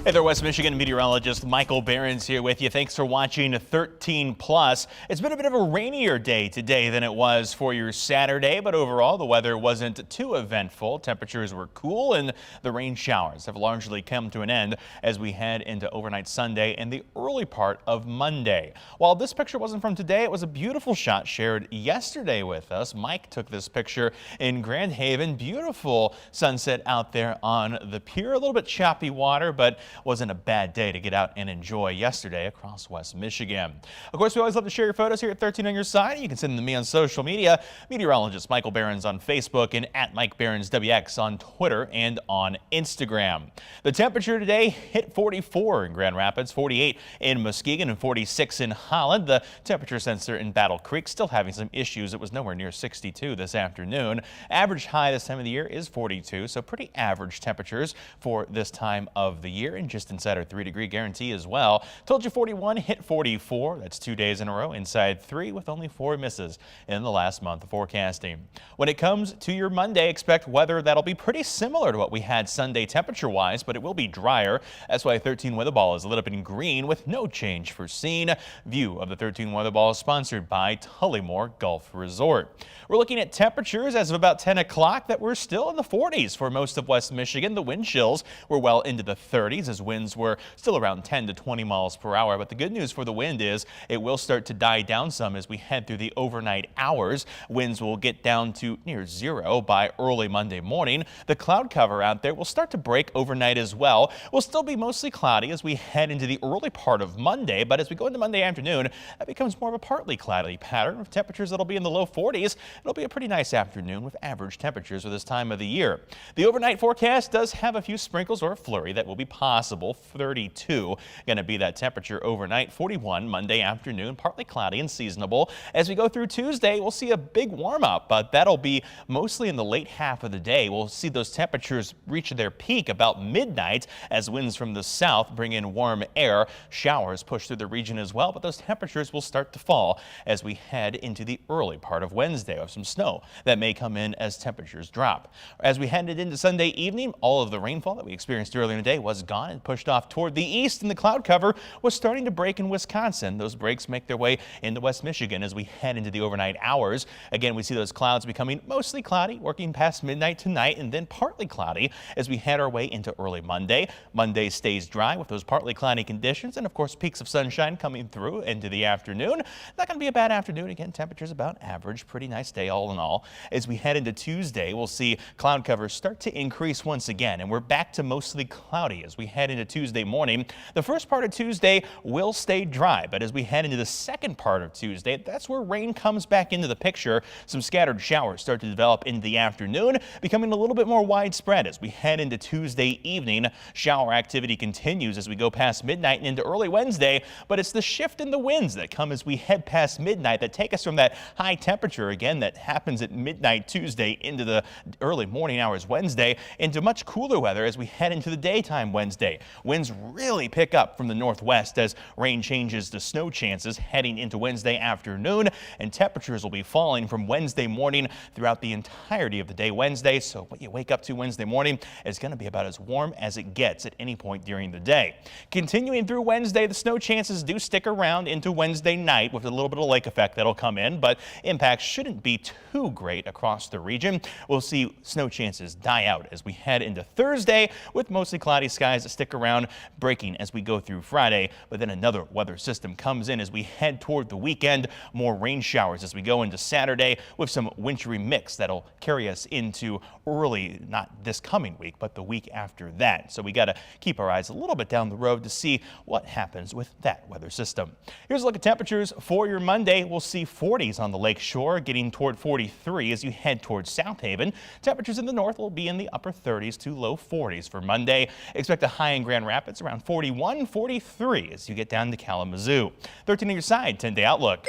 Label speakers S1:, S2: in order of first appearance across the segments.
S1: Hey there, West Michigan meteorologist Michael Behrens here with you. Thanks for watching 13 Plus. It's been a bit of a rainier day today than it was for your Saturday, but overall the weather wasn't too eventful. Temperatures were cool and the rain showers have largely come to an end as we head into overnight Sunday and the early part of Monday. While this picture wasn't from today, it was a beautiful shot shared yesterday with us. Mike took this picture in Grand Haven. Beautiful sunset out there on the pier. A little bit choppy water, but wasn't a bad day to get out and enjoy yesterday across West Michigan. Of course, we always love to share your photos here at 13 on your side. You can send them to me on social media. Meteorologist Michael Behrens on Facebook and at Mike Behrens WX on Twitter and on Instagram. The temperature today hit 44 in Grand Rapids, 48 in Muskegon, and 46 in Holland. The temperature sensor in Battle Creek still having some issues. It was nowhere near 62 this afternoon. Average high this time of the year is 42, so pretty average temperatures for this time of the year. And just inside our 3-degree guarantee as well. Told you 41, hit 44. That's 2 days in a row inside 3 with only 4 misses in the last month of forecasting. When it comes to your Monday, expect weather that'll be pretty similar to what we had Sunday temperature-wise, but it will be drier. That's why 13 weather ball is lit up in green with no change foreseen. View of the 13 weather ball is sponsored by Tullymore Golf Resort. We're looking at temperatures as of about 10 o'clock that we're still in the 40s for most of West Michigan. The wind chills were well into the 30s as winds were still around 10 to 20 miles per hour. But the good news for the wind is it will start to die down some as we head through the overnight hours. Winds will get down to near zero by early Monday morning. The cloud cover out there will start to break overnight as well. We'll still be mostly cloudy as we head into the early part of Monday, but as we go into Monday afternoon, that becomes more of a partly cloudy pattern with temperatures that'll be in the low 40s. It'll be a pretty nice afternoon with average temperatures for this time of the year. The overnight forecast does have a few sprinkles or a flurry that will be possible. 32 going to be that temperature overnight. 41 Monday afternoon, partly cloudy and seasonable. As we go through Tuesday, we'll see a big warm up, but that'll be mostly in the late half of the day. We'll see those temperatures reach their peak about midnight as winds from the south bring in warm air. Showers push through the region as well, but those temperatures will start to fall as we head into the early part of Wednesday. With some snow that may come in as temperatures drop. As we headed into Sunday evening, all of the rainfall that we experienced earlier in the day was gone and pushed off toward the east, and the cloud cover was starting to break in Wisconsin. Those breaks make their way into West Michigan as we head into the overnight hours. Again, we see those clouds becoming mostly cloudy, working past midnight tonight, and then partly cloudy as we head our way into early Monday. Monday stays dry with those partly cloudy conditions, and of course peaks of sunshine coming through into the afternoon. Not going to be a bad afternoon. Again, temperatures about average. Pretty nice day all in all. As we head into Tuesday, we'll see cloud cover start to increase once again, and we're back to mostly cloudy as we head into Tuesday morning. The first part of Tuesday will stay dry, but as we head into the second part of Tuesday, that's where rain comes back into the picture. Some scattered showers start to develop into the afternoon, becoming a little bit more widespread as we head into Tuesday evening. Shower activity continues as we go past midnight and into early Wednesday, but it's the shift in the winds that come as we head past midnight that take us from that high temperature again that happens at midnight Tuesday into the early morning hours Wednesday into much cooler weather as we head into the daytime Wednesday. Winds really pick up from the northwest as rain changes to snow chances heading into Wednesday afternoon, and temperatures will be falling from Wednesday morning throughout the entirety of the day Wednesday. So what you wake up to Wednesday morning is going to be about as warm as it gets at any point during the day. Continuing through Wednesday, the snow chances do stick around into Wednesday night with a little bit of lake effect that'll come in, but impacts shouldn't be too great across the region. We'll see snow chances die out as we head into Thursday with mostly cloudy skies that stick around, breaking as we go through Friday. But then another weather system comes in as we head toward the weekend. More rain showers as we go into Saturday with some wintry mix that'll carry us into early, not this coming week, but the week after that. So we got to keep our eyes a little bit down the road to see what happens with that weather system. Here's a look at temperatures for your Monday. We'll see 40s on the lake shore, getting toward 43 as you head towards South Haven. Temperatures in the north will be in the upper 30s to low 40s for Monday. Expect a high in Grand Rapids around 41, 43 as you get down to Kalamazoo. 13 on your side, 10-day outlook.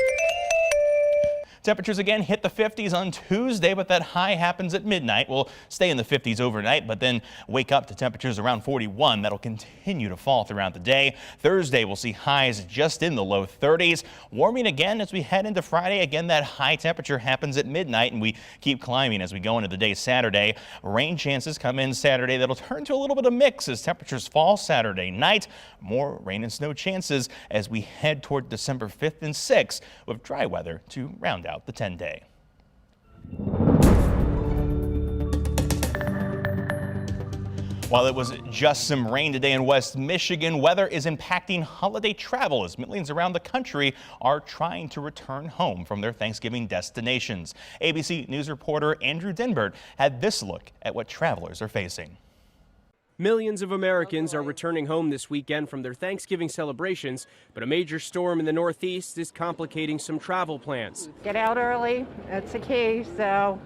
S1: Temperatures again hit the 50s on Tuesday, but that high happens at midnight. We'll stay in the 50s overnight, but then wake up to temperatures around 41. That'll continue to fall throughout the day. Thursday, we'll see highs just in the low 30s. Warming again as we head into Friday. Again, that high temperature happens at midnight, and we keep climbing as we go into the day Saturday. Rain chances come in Saturday. That'll turn to a little bit of mix as temperatures fall Saturday night. More rain and snow chances as we head toward December 5th and 6th with dry weather to round out the 10-day. While it was just some rain today in West Michigan, weather is impacting holiday travel as millions around the country are trying to return home from their Thanksgiving destinations. ABC News reporter Andrew Dinbert had this look at what travelers are facing.
S2: Millions of Americans are returning home this weekend from their Thanksgiving celebrations, but a major storm in the Northeast is complicating some travel plans.
S3: Get out early, that's the key, so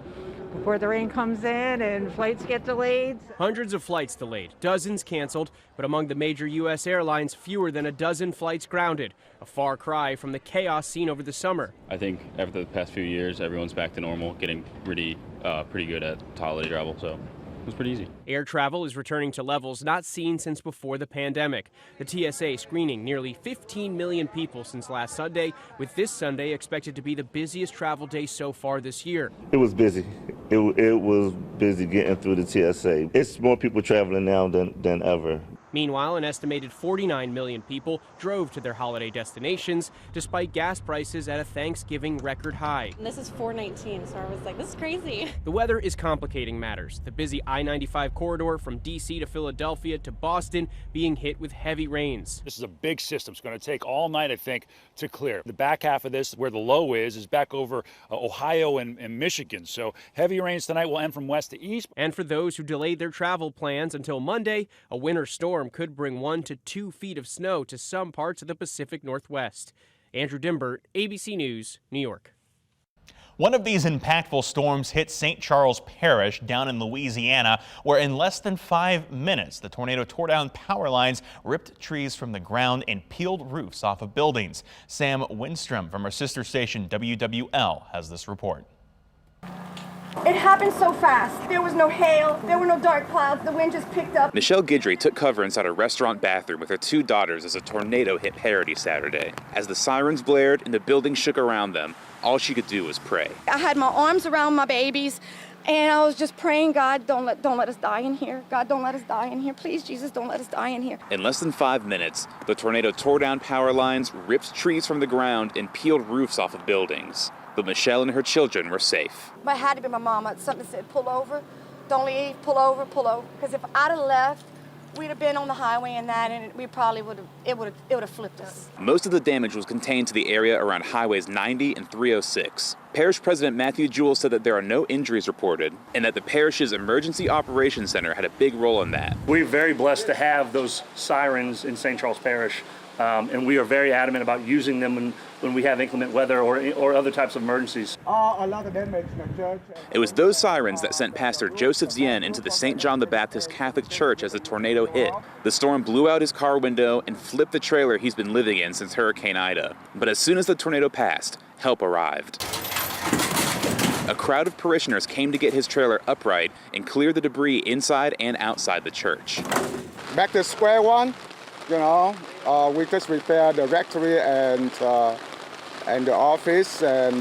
S3: before the rain comes in and flights get delayed.
S2: Hundreds of flights delayed, dozens canceled, but among the major U.S. airlines, fewer than a dozen flights grounded, a far cry from the chaos seen over the summer.
S4: I think after the past few years, everyone's back to normal, getting pretty good at holiday travel, so it was pretty easy.
S2: Air travel is returning to levels not seen since before the pandemic. The TSA screening nearly 15 million people since last Sunday, with this Sunday expected to be the busiest travel day so far this year.
S5: It was busy. It was busy getting through the TSA. It's more people traveling now than ever.
S2: Meanwhile, an estimated 49 million people drove to their holiday destinations, despite gas prices at a Thanksgiving record high.
S6: This is $4.19, so I was like, this is crazy.
S2: The weather is complicating matters. The busy I-95 corridor from D.C. to Philadelphia to Boston being hit with heavy rains.
S7: This is a big system. It's going to take all night, I think, to clear. The back half of this, where the low is back over Ohio and Michigan. So heavy rains tonight will end from west to east.
S2: And for those who delayed their travel plans until Monday, a winter storm could bring 1 to 2 feet of snow to some parts of the Pacific Northwest. Andrew Dinbert, ABC News, New York.
S1: One of these impactful storms hit St. Charles Parish down in Louisiana, where in less than 5 minutes, the tornado tore down power lines, ripped trees from the ground, and peeled roofs off of buildings. Sam Winstrom from our sister station WWL has this report.
S8: It happened so fast. There was no hail, there were no dark clouds, the wind just picked up.
S9: Michelle Guidry took cover inside a restaurant bathroom with her 2 daughters as a tornado hit Parody Saturday. As the sirens blared and the building shook around them, all she could do was pray.
S8: I had my arms around my babies and I was just praying, God, don't let us die in here. God, don't let us die in here. Please, Jesus, don't let us die in here.
S9: In less than 5 minutes, the tornado tore down power lines, ripped trees from the ground, and peeled roofs off of buildings. But Michelle and her children were safe.
S8: It had to be my mom. Something said, pull over, don't leave, pull over, pull over. Because if I'd have left, we'd have been on the highway and we probably would have flipped us.
S9: Most of the damage was contained to the area around highways 90 and 306. Parish President Matthew Jewell said that there are no injuries reported and that the parish's Emergency Operations Center had a big role in that.
S10: We're very blessed to have those sirens in St. Charles Parish. And we are very adamant about using them when we have inclement weather or other types of emergencies.
S11: A lot of damage in the church.
S9: It was those sirens that sent Pastor Joseph Zien into the St. John the Baptist Catholic Church as the tornado hit. The storm blew out his car window and flipped the trailer he's been living in since Hurricane Ida. But as soon as the tornado passed, help arrived. A crowd of parishioners came to get his trailer upright and clear the debris inside and outside the church.
S11: Back to square one. You know, we just repaired the rectory and the office, and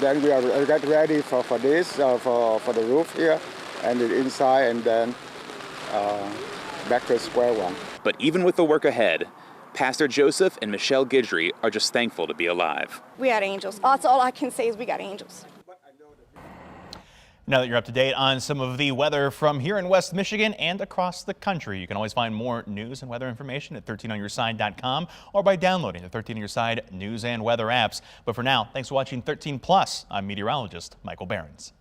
S11: then we are get ready for this, for the roof here, and the inside, and then back to square one.
S9: But even with the work ahead, Pastor Joseph and Michelle Guidry are just thankful to be alive.
S8: We had angels. That's all I can say is we got angels.
S1: Now that you're up to date on some of the weather from here in West Michigan and across the country, you can always find more news and weather information at 13onyourside.com or by downloading the 13 On Your Side news and weather apps. But for now, thanks for watching 13 Plus. I'm meteorologist Michael Behrens.